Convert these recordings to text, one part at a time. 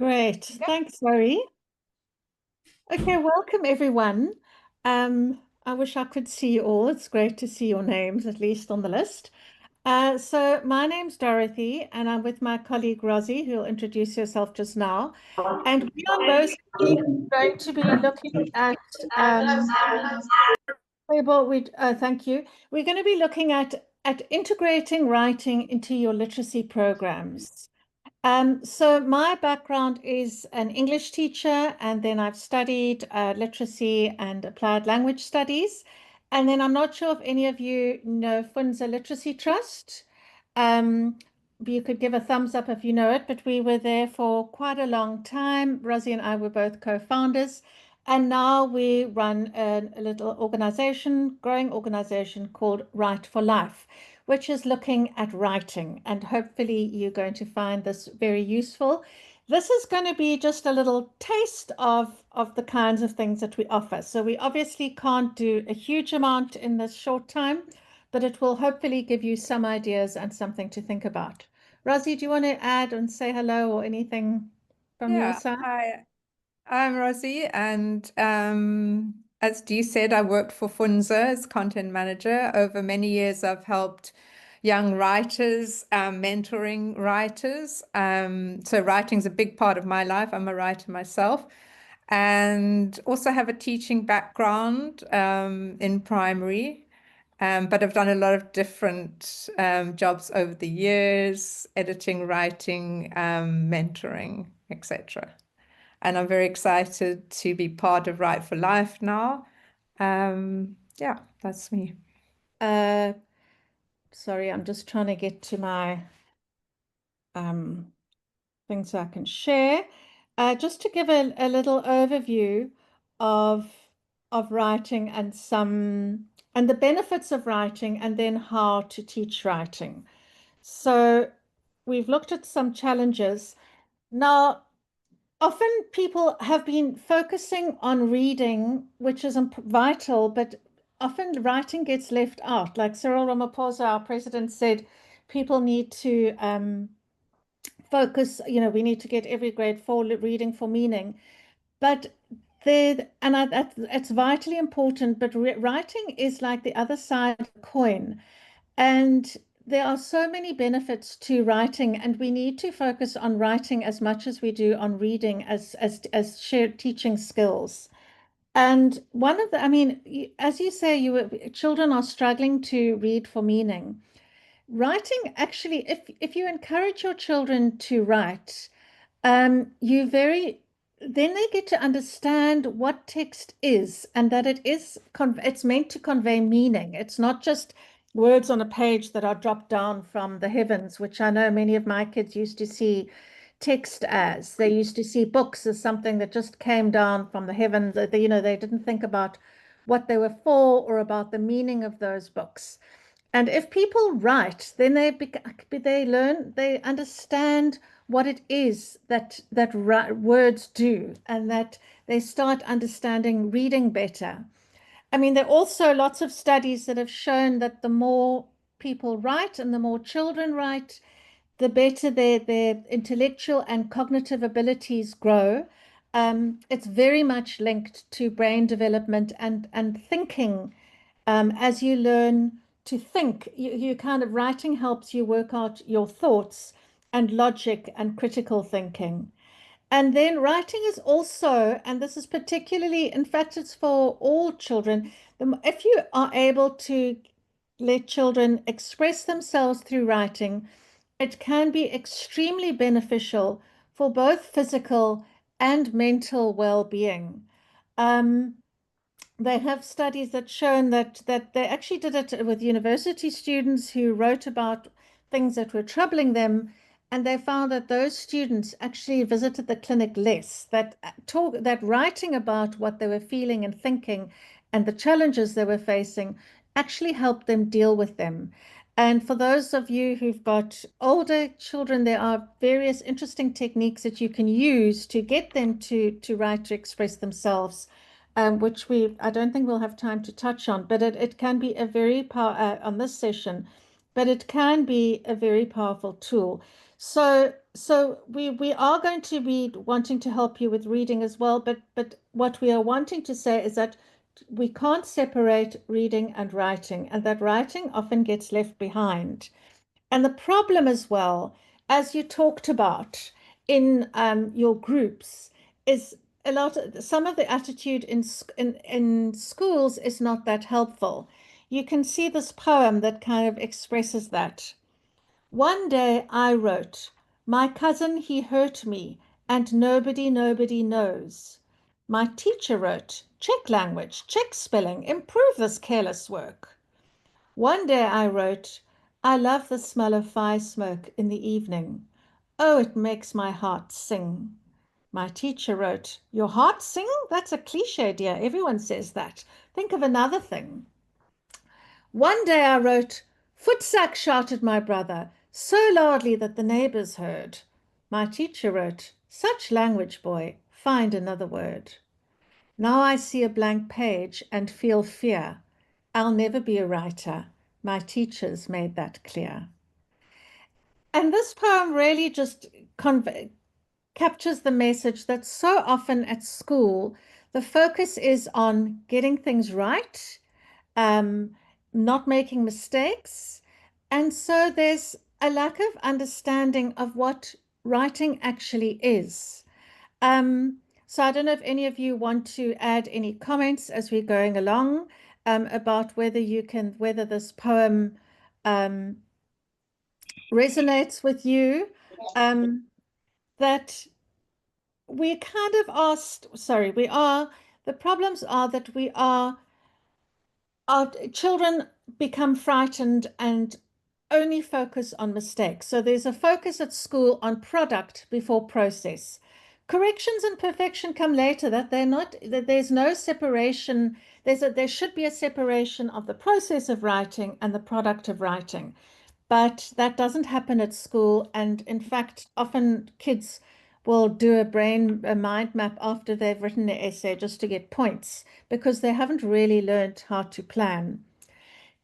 Great. Thanks, Zoe. Okay, welcome everyone. I wish I could see you all. It's great to see your names, at least on the list. So my name's Dorothy, and I'm with my colleague Rosie, who'll introduce herself just now. And we are both going to be looking at thank you. We're going to be looking at integrating writing into your literacy programs. So my background is an English teacher, and then I've studied literacy and applied language studies. And then I'm not sure if any of you know Funza Literacy Trust. Um, you could give a thumbs up if you know it, but we were there for quite a long time. Rosie and I were both co-founders, and now we run a little organization, growing organization called Write for Life, which is looking at writing. And hopefully you're going to find this very useful. This is going to be just a little taste of the kinds of things that we offer. So we obviously can't do a huge amount in this short time, but it will hopefully give you some ideas and something to think about. Rosie, do you want to add and say hello or anything from your Yeah, side? hi, I'm Rosie, and as Dee said, I worked for Funza as content manager. Over many years, I've helped young writers, mentoring writers. So writing's a big part of my life. I'm a writer myself, and also have a teaching background in primary. But I've done a lot of different jobs over the years, editing, writing, mentoring, etc. And I'm very excited to be part of Write for Life now. Yeah, that's me. Uh, Sorry, I'm just trying to get to my things I can share. Just to give a little overview of writing and the benefits of writing, and then how to teach writing. So we've looked at some challenges. Now, often people have been focusing on reading, which is vital, but often writing gets left out. Like Cyril Ramaphosa, our president, said people need to focus, we need to get every grade for reading for meaning. But it's vitally important, but writing is like the other side of the coin. And there are so many benefits to writing, and we need to focus on writing as much as we do on reading as shared teaching skills. And one of the, I mean, as you say, children are struggling to read for meaning. Writing, actually, if you encourage your children to write, you very then they get to understand what text is, and that it's meant to convey meaning. It's not just words on a page that are dropped down from the heavens, which I know many of my kids used to see text as. They used to see books as something that just came down from the heavens. They didn't think about what they were for or about the meaning of those books. And if people write, then they learn, they understand what it is that words do, and that they start understanding reading better. I mean, there are also lots of studies that have shown that the more people write and the more children write, the better their intellectual and cognitive abilities grow. It's very much linked to brain development and thinking. As you learn to think, you kind of writing helps you work out your thoughts and logic and critical thinking. And then writing is also, and this is particularly, in fact, it's for all children. If you are able to let children express themselves through writing, it can be extremely beneficial for both physical and mental well-being. Um, they have studies that shown that they actually did it with university students who wrote about things that were troubling them, and they found that those students actually visited the clinic less. That writing about what they were feeling and thinking and the challenges they were facing actually helped them deal with them. And for those of you who've got older children, there are various interesting techniques that you can use to get them to write, to express themselves, which I don't think we'll have time to touch on, but it can be a very on this session, but it can be a very powerful tool. So we are going to be wanting to help you with reading as well, but what we are wanting to say is that we can't separate reading and writing, and that writing often gets left behind. And the problem as well, as you talked about in your groups, is some of the attitude in schools is not that helpful. You can see this poem that kind of expresses that. One day I wrote, my cousin he hurt me, and nobody knows. My teacher wrote, check language, check spelling, improve this careless work. One day I wrote, I love the smell of fire smoke in the evening. Oh, it makes my heart sing. My teacher wrote, your heart sing? That's a cliche, dear. Everyone says that. Think of another thing. One day I wrote, footsack, shouted my brother, so loudly that the neighbors heard. My teacher wrote, such language, boy, find another word. Now I see a blank page and feel fear. I'll never be a writer. My teachers made that clear. And this poem really just captures the message that so often at school, the focus is on getting things right, um, not making mistakes. And so there's a lack of understanding of what writing actually is. Um, so I don't know if any of you want to add any comments as we're going along about whether this poem um, resonates with you. Um, that we kind of asked, sorry, the problems are that our children become frightened and only focus on mistakes. So there's a focus at school on product before process. Corrections and perfection come later, that they're not, that there's no separation. There should be a separation of the process of writing and the product of writing. But that doesn't happen at school. And in fact, often kids will do a mind map after they've written their essay just to get points because they haven't really learned how to plan.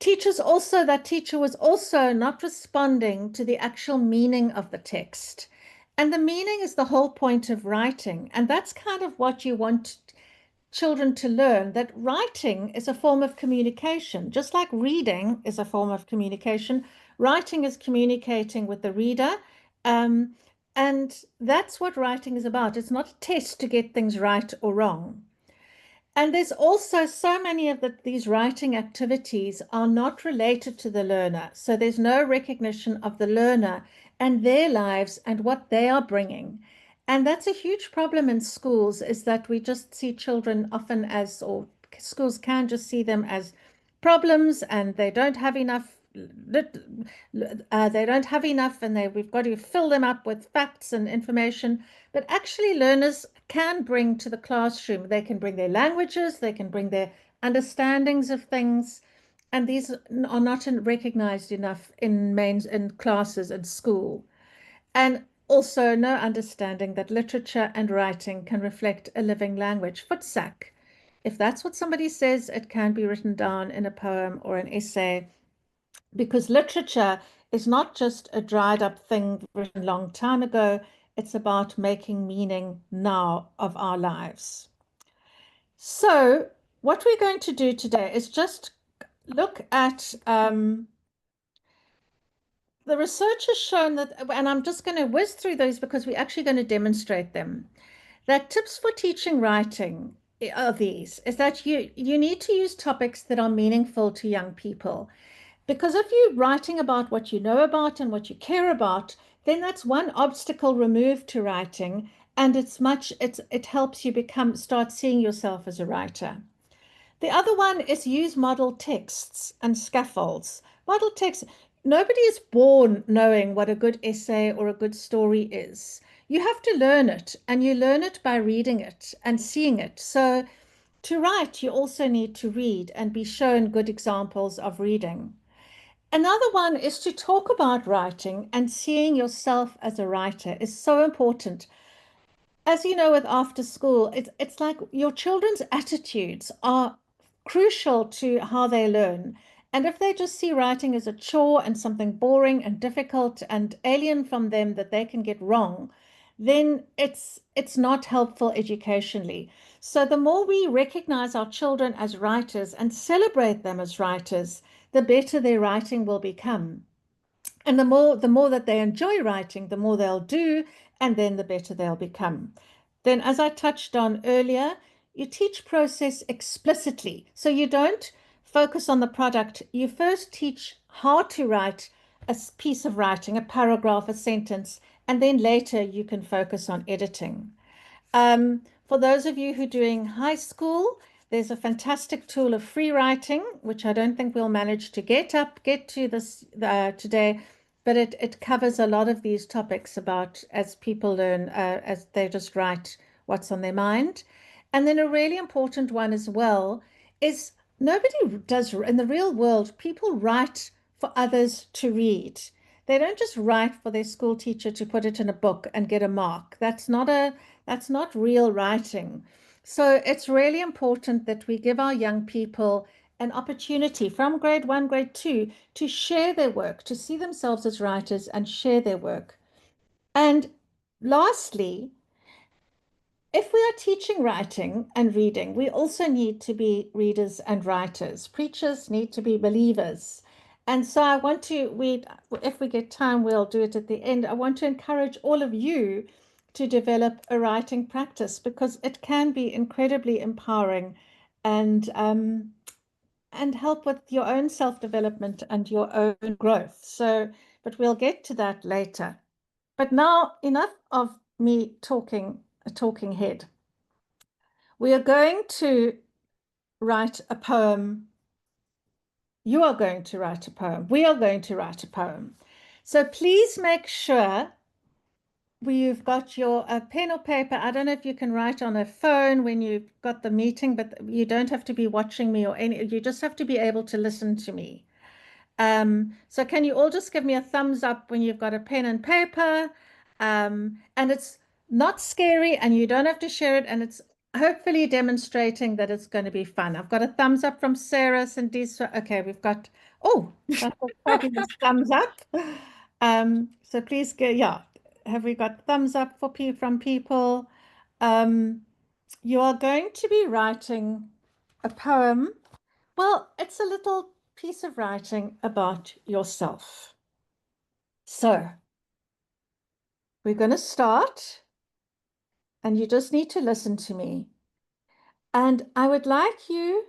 That teacher was also not responding to the actual meaning of the text. And the meaning is the whole point of writing. And that's kind of what you want children to learn, that writing is a form of communication. Just like reading is a form of communication, writing is communicating with the reader. Um, and that's what writing is about. It's not a test to get things right or wrong. And there's also so many of these writing activities are not related to the learner. So there's no recognition of the learner and their lives and what they are bringing. And that's a huge problem in schools, is that we just see children often as, or schools can just see them as problems, and they don't have enough. They don't have enough, and we've got to fill them up with facts and information. But actually, learners can bring to the classroom. They can bring their languages, they can bring their understandings of things, and these are not recognized enough in classes and school. And also no understanding that literature and writing can reflect a living language. Footsack. If that's what somebody says, it can be written down in a poem or an essay, because literature is not just a dried up thing written a long time ago. It's about making meaning now of our lives. So, what we're going to do today is just look at the research has shown that, and I'm just going to whiz through those because we're actually going to demonstrate them. That tips for teaching writing are these, is that you need to use topics that are meaningful to young people. Because if you're writing about what you know about and what you care about, then that's one obstacle removed to writing, and it helps you start seeing yourself as a writer. The other one is use model texts and scaffolds. Model text, nobody is born knowing what a good essay or a good story is. You have to learn it, and you learn it by reading it and seeing it. So to write, you also need to read and be shown good examples of reading. Another one is to talk about writing, and seeing yourself as a writer is so important. As you know, with after school, it's like your children's attitudes are crucial to how they learn. And if they just see writing as a chore and something boring and difficult and alien from them that they can get wrong, then it's not helpful educationally. So the more we recognize our children as writers and celebrate them as writers, the better their writing will become. And the more that they enjoy writing, the more they'll do, and then the better they'll become. Then, as I touched on earlier, you teach process explicitly. So you don't focus on the product. You first teach how to write a piece of writing, a paragraph, a sentence, and then later you can focus on editing. For those of you who are doing high school, there's a fantastic tool of free writing, which I don't think we'll manage to get to this today, but it covers a lot of these topics about as people learn, as they just write what's on their mind. And then a really important one as well is nobody does in the real world, people write for others to read. They don't just write for their school teacher to put it in a book and get a mark. That's not real writing. So it's really important that we give our young people an opportunity from grade one, grade two, to share their work, to see themselves as writers and share their work. And lastly, if we are teaching writing and reading, we also need to be readers and writers. Preachers need to be believers. And so I want to, if we get time, we'll do it at the end. I want to encourage all of you to develop a writing practice because it can be incredibly empowering and help with your own self-development and your own growth. So, but we'll get to that later. But now, enough of me talking a talking head. We are going to write a poem. You are going to write a poem. We are going to write a poem. So please make sure you've got your pen or paper. I don't know if you can write on a phone when you've got the meeting, but you don't have to be watching me or any, you just have to be able to listen to me. So can you all just give me a thumbs up when you've got a pen and paper? And it's not scary and you don't have to share it. And it's hopefully demonstrating that it's going to be fun. I've got a thumbs up from Sarah, Cindy. Okay, we've got, oh, that's a fabulous thumbs up. So please go, yeah. Have we got thumbs up from people? Um, you are going to be writing a poem. Well, it's a little piece of writing about yourself. So we're going to start, and you just need to listen to me. And I would like you,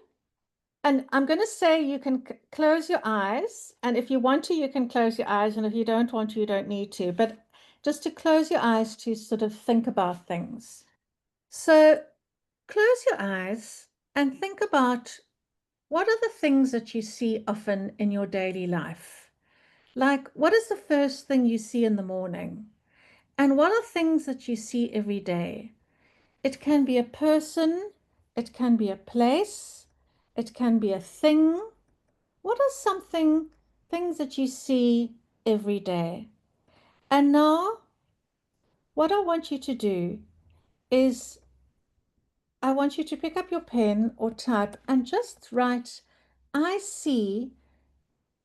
and I'm going to say you can close your eyes. And if you want to, you can close your eyes. And if you don't want to, you don't need to. But just to close your eyes to sort of think about things. So close your eyes and think about what are the things that you see often in your daily life? Like, what is the first thing you see in the morning? And what are things that you see every day? It can be a person, it can be a place, it can be a thing. What are things that you see every day? And now, what I want you to do is I want you to pick up your pen or type and just write, I see,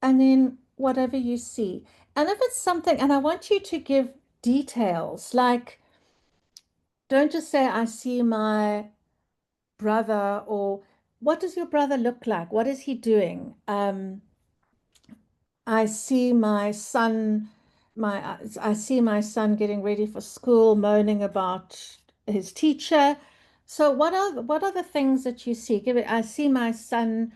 and then whatever you see. And if it's something, and I want you to give details, like don't just say, I see my brother, or what does your brother look like? What is he doing? I see my son, I see my son getting ready for school, moaning about his teacher. So what are the things that you see? Give it, I see my son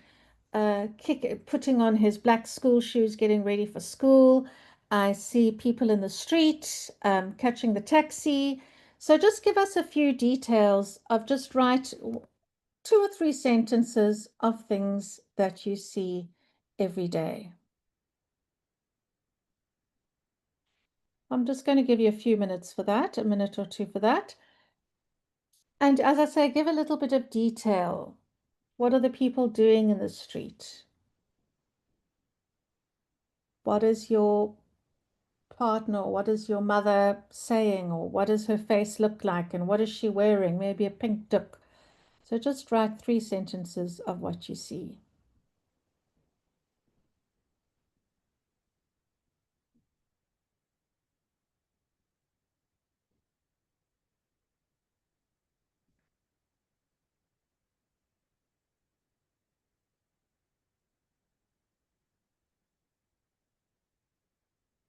putting on his black school shoes, getting ready for school. I see people in the street, catching the taxi. So just give us a few details of just write 2 or 3 sentences of things that you see every day. I'm just going to give you a few minutes for that, a minute or two for that. And as I say, give a little bit of detail. What are the people doing in the street? What is your partner, or what is your mother saying, or what does her face look like, and what is she wearing? Maybe a pink duck. So just write 3 sentences of what you see.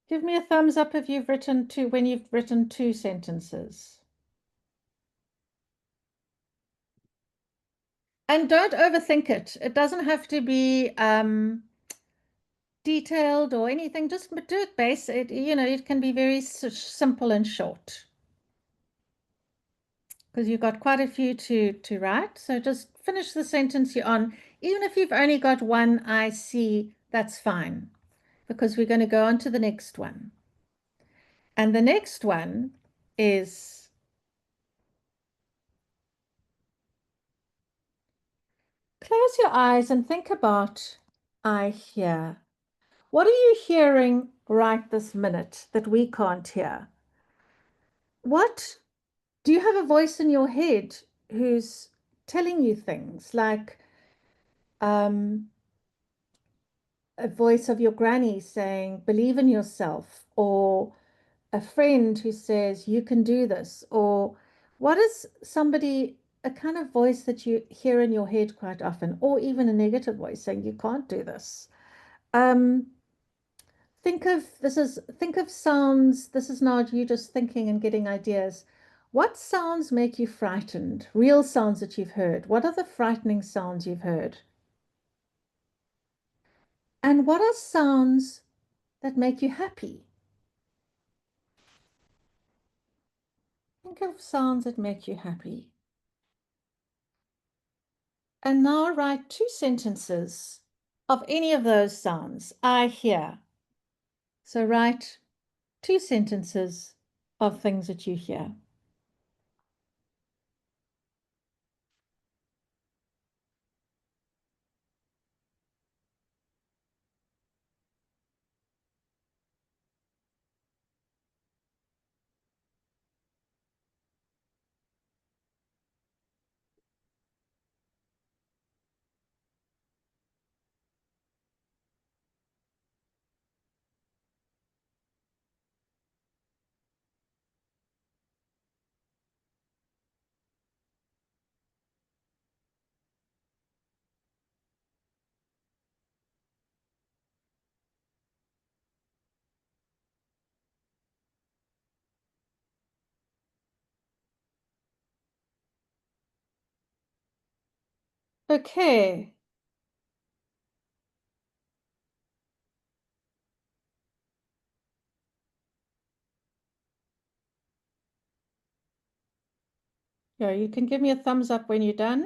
Give me a thumbs up if you've written two, when you've written two sentences. And don't overthink it. It doesn't have to be detailed or anything. Just do it basic. It can be very simple and short because you've got quite a few to write. So just finish the sentence you're on. Even if you've only got one I see, that's fine because we're going to go on to the next one. And the next one is close your eyes and think about I hear. What are you hearing right this minute that we can't hear? What do you have a voice in your head who's telling you things like um, a voice of your granny saying, believe in yourself, or a friend who says, you can do this? Or what is a kind of voice that you hear in your head quite often, or even a negative voice saying, you can't do this? Um, think of sounds. This is not you just thinking and getting ideas. What sounds make you frightened? Real sounds that you've heard. What are the frightening sounds you've heard? And what are sounds that make you happy? Think of sounds that make you happy. And now write two sentences of any of those sounds. I hear. So write two sentences of things that you hear. Okay. Yeah, you can give me a thumbs up when you're done.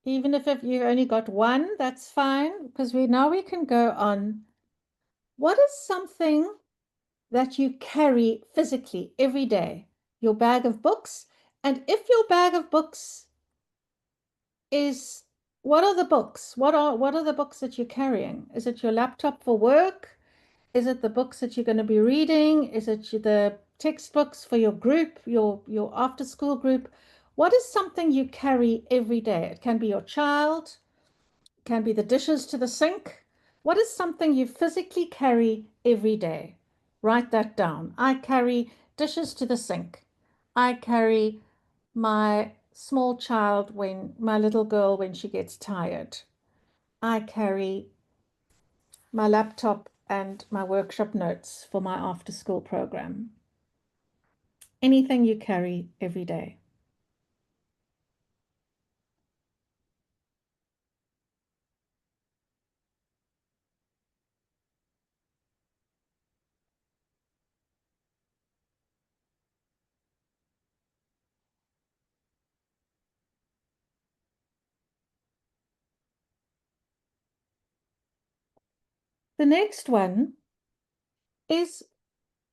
Even if you've only got one, that's fine, because we can go on. What is something that you carry physically every day? Your bag of books. And if your bag of books is, what are the books? What are the books that you're carrying? Is it your laptop for work? Is it the books that you're going to be reading? Is it the textbooks for your group, your after school group? What is something you carry every day? It can be your child, it can be the dishes to the sink. What is something you physically carry every day? Write that down. I carry dishes to the sink. I carry my small child my little girl when she gets tired. I carry my laptop and my workshop notes for my after school program. Anything you carry every day. The next one is,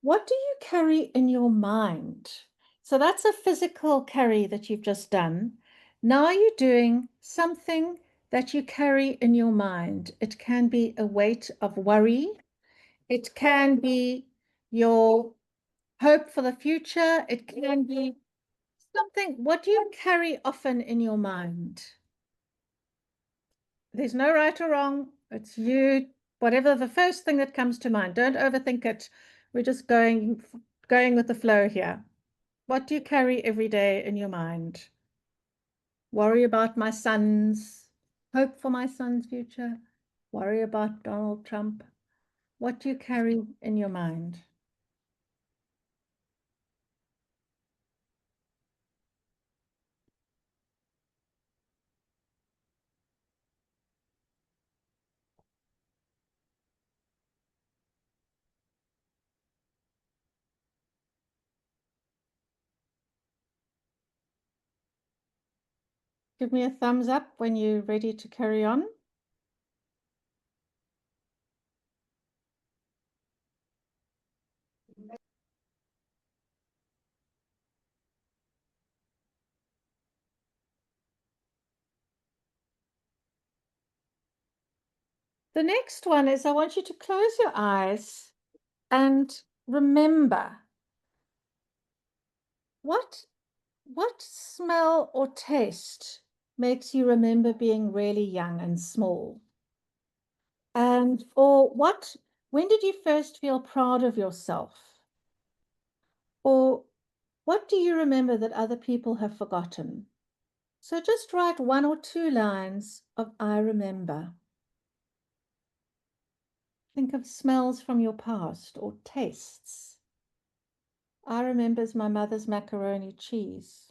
what do you carry in your mind? So that's a physical carry that you've just done. Now you're doing something that you carry in your mind. It can be a weight of worry. It can be your hope for the future. It can be something. What do you carry often in your mind? There's no right or wrong. It's you, whatever the first thing that comes to mind. Don't overthink it. We're just going with the flow here. What do you carry every day in your mind? Worry about my sons. hope for my son's future, worry about Donald Trump. What do you carry in your mind? Give me a thumbs up when you're ready to carry on. The next one is I want you to close your eyes and remember what what smell or taste makes you remember being really young and small? And or when did you first feel proud of yourself? Or what do you remember that other people have forgotten? So just write 1 or 2 lines of I remember. Think of smells from your past or tastes. I remembers my mother's macaroni cheese.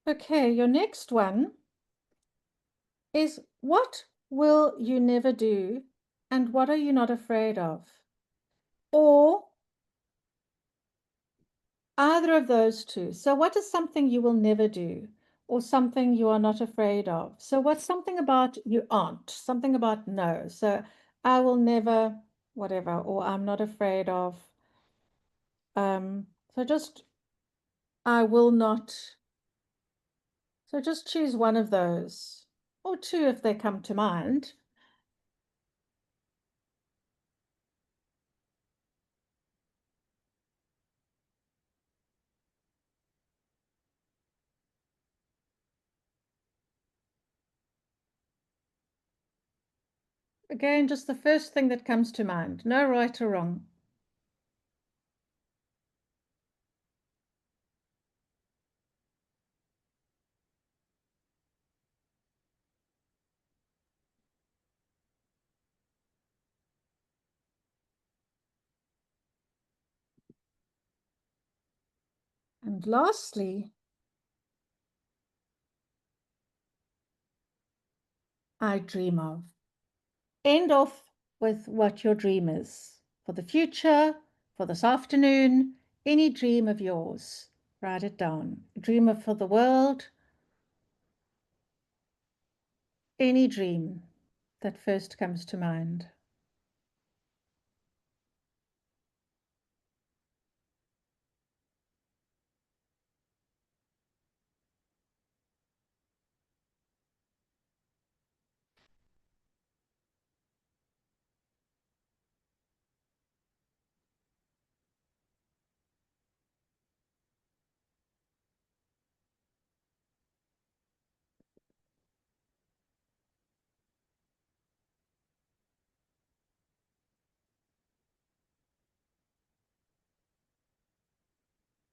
Okay, your next one is what will you never do and what are you not afraid of? Or either of those two. So what is something you will never do or something you are not afraid of? So what's something about you aren't, something about no. So I will never, whatever, or I'm not afraid of. So just I will not. So just choose one of those or two if they come to mind. Again, just the first thing that comes to mind. No right or wrong. And lastly, I dream of. End off with what your dream is for the future, for this afternoon, any dream of yours. Write it down. Dream of for the world, any dream that first comes to mind.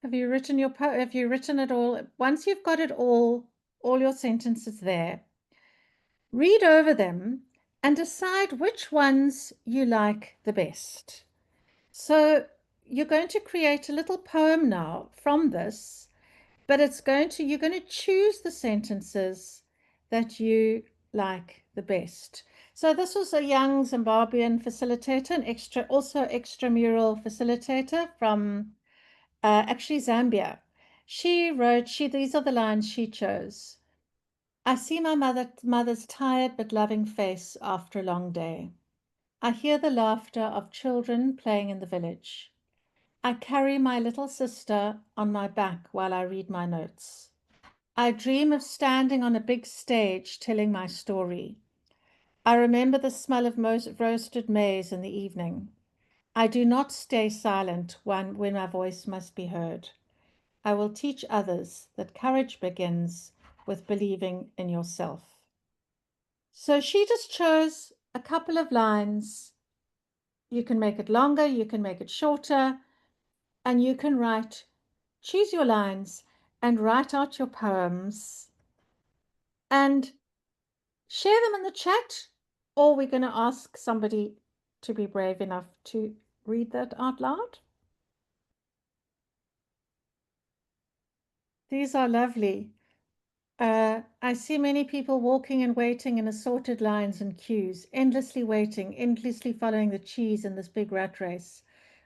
Have you written it all? Once you've got it all your sentences there, read over them and decide which ones you like the best. So you're going to create a little poem now from this, but you're going to choose the sentences that you like the best. So this was a young Zimbabwean facilitator, also extramural facilitator from actually Zambia. These are the lines she chose. I see my mother's tired but loving face after a long day. I hear the laughter of children playing in the village. I carry my little sister on my back while I read my notes. I dream of standing on a big stage telling my story. I remember the smell of roasted maize in the evening. I do not stay silent when my voice must be heard. I will teach others that courage begins with believing in yourself. So she just chose a couple of lines. You can make it longer, you can make it shorter, and you can choose your lines and write out your poems and share them in the chat, or we're going to ask somebody to be brave enough to read that out loud. These are lovely. I see many people walking and waiting in assorted lines and queues, endlessly waiting, endlessly following the cheese in this big rat race.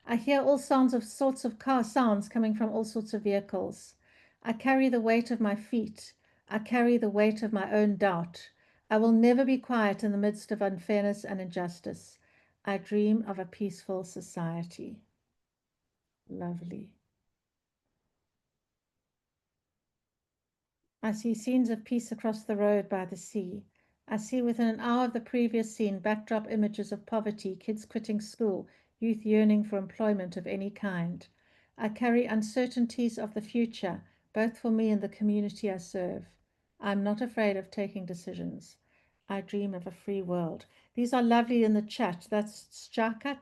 I hear all sorts of car sounds coming from all sorts of vehicles. I carry the weight of my feet. I carry the weight of my own doubt. I will never be quiet in the midst of unfairness and injustice. I dream of a peaceful society. Lovely. I see scenes of peace across the road by the sea. I see within an hour of the previous scene backdrop images of poverty, kids quitting school, youth yearning for employment of any kind. I carry uncertainties of the future, both for me and the community I serve. I'm not afraid of taking decisions. I dream of a free world. These are lovely in the chat. That's Jaka.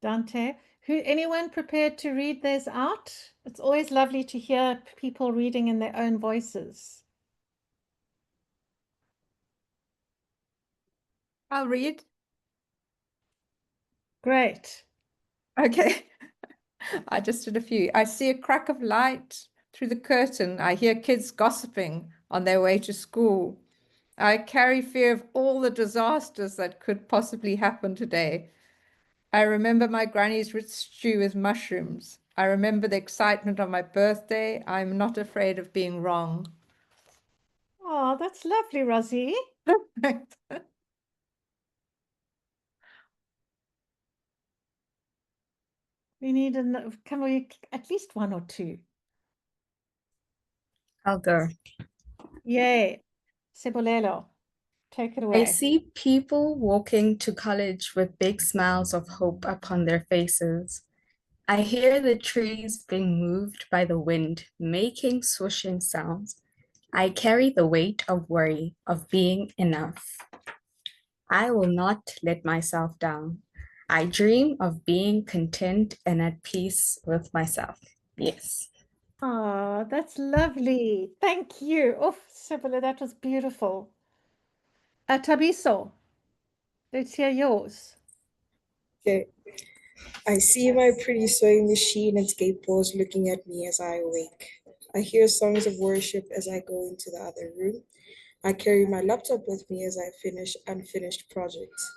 Dante. Anyone prepared to read theirs out? It's always lovely to hear people reading in their own voices. I'll read. Great. Okay. I just did a few. I see a crack of light through the curtain. I hear kids gossiping on their way to school. I carry fear of all the disasters that could possibly happen today. I remember my granny's rich stew with mushrooms. I remember the excitement of my birthday. I'm not afraid of being wrong. Oh, that's lovely, Rosie. We need can we at least one or two? I'll go. Yay. Sebolelo, take it I away. see people walking to college with big smiles of hope upon their faces. I hear the trees being moved by the wind, making swishing sounds. I carry the weight of worry of being enough. I will not let myself down. I dream of being content and at peace with myself. Yes. Oh, that's lovely. Thank you. Oh, Sebola, that was beautiful. Tabiso, let's hear yours. Okay. I see my pretty sewing machine and skateboards looking at me as I awake. I hear songs of worship as I go into the other room. I carry my laptop with me as I finish unfinished projects.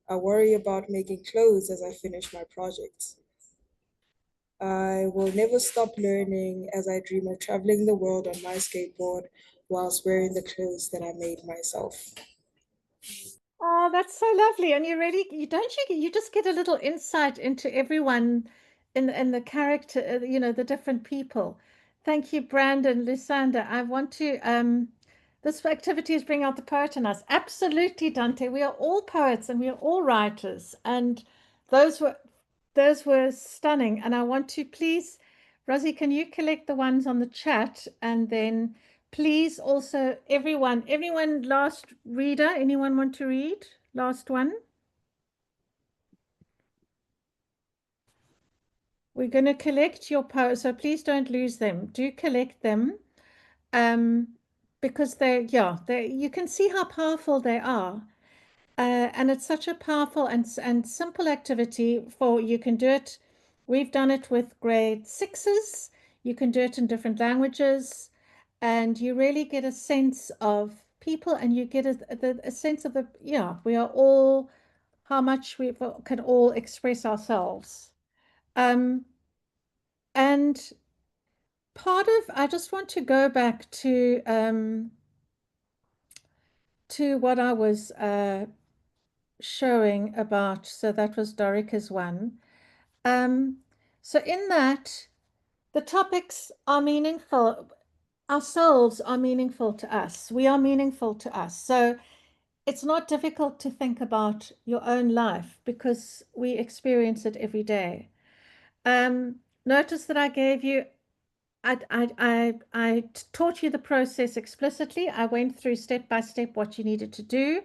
I worry about making clothes as I finish my projects. I will never stop learning as I dream of traveling the world on my skateboard whilst wearing the clothes that I made myself. Oh, that's so lovely. And you just get a little insight into everyone in the character, the different people. Thank you, Brandon, Lysander. I want to this activity is bring out the poet in us. Absolutely, Dante. We are all poets and we are all writers. And those were those were stunning. And I want to please, Rosie, can you collect the ones on the chat and then please also everyone, last reader, anyone want to read? Last one. We're going to collect your poems, so please don't lose them. Do collect them. Um, because you can see how powerful they are. And it's such a powerful and simple activity for you can do it. We've done it with grade sixes. You can do it in different languages, and you really get a sense of people, and you get a sense of we are all how much we can all express ourselves. Um, and I just want to go back to what I was showing about. So that was Dorica's one. So in that, the topics are meaningful. ourselves are meaningful to us. We are meaningful to us. So it's not difficult to think about your own life because we experience it every day. Notice that I gave you, I taught you the process explicitly. I went through step by step what you needed to do,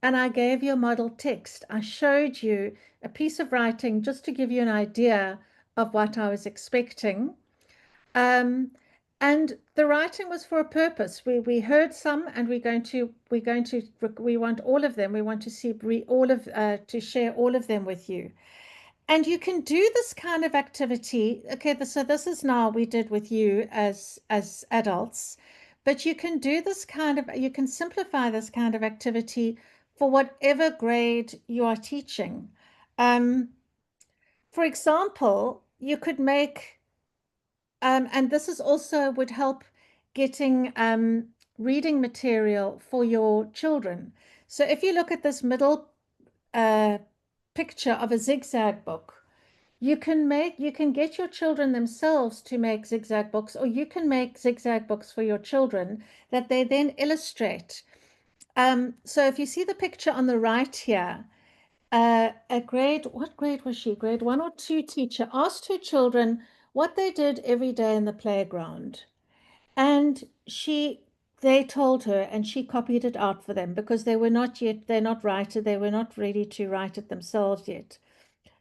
and I gave you a model text. I showed you a piece of writing just to give you an idea of what I was expecting. And the writing was for a purpose. We heard some, and we want all of them. We want to see all of to share all of them with you. And you can do this kind of activity. Okay, so this is now we did with you as adults, but you can do this kind of, you can simplify this kind of activity for whatever grade you are teaching. For example, you could make, and this is also would help getting reading material for your children. So if you look at this middle picture of a zigzag book, you can get your children themselves to make zigzag books, or you can make zigzag books for your children that they then illustrate. So if you see the picture on the right here, what grade was she? Grade 1 or 2 teacher asked her children what they did every day in the playground. And they told her, and she copied it out for them because they're not writer, they were not ready to write it themselves yet.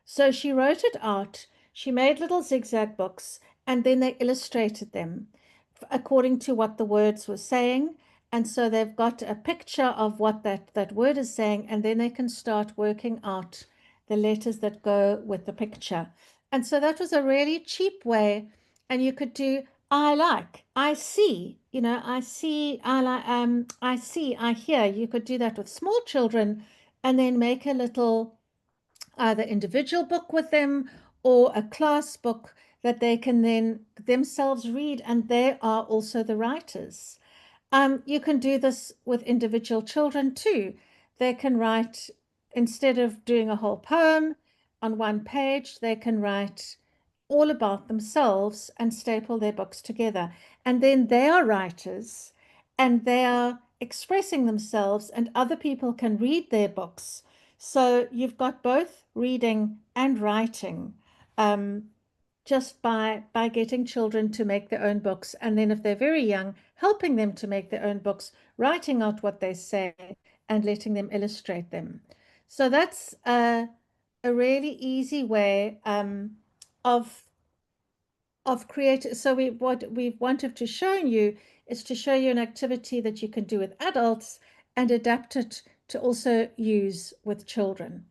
So she wrote it out, she made little zigzag books, and then they illustrated them according to what the words were saying. And so they've got a picture of what that word is saying, and then they can start working out the letters that go with the picture. And so that was a really cheap way. And you could do, I like, I see, I see, I like, I see, I hear. You could do that with small children and then make a little either individual book with them or a class book that they can then themselves read, and they are also the writers. You can do this with individual children too. They can write, instead of doing a whole poem on one page, they can write all about themselves and staple their books together. And then they are writers and they are expressing themselves, and other people can read their books. So you've got both reading and writing. Just by getting children to make their own books, and then if they're very young, helping them to make their own books, writing out what they say and letting them illustrate them. So that's a really easy way of creating. So what we wanted to show you is to show you an activity that you can do with adults and adapt it to also use with children.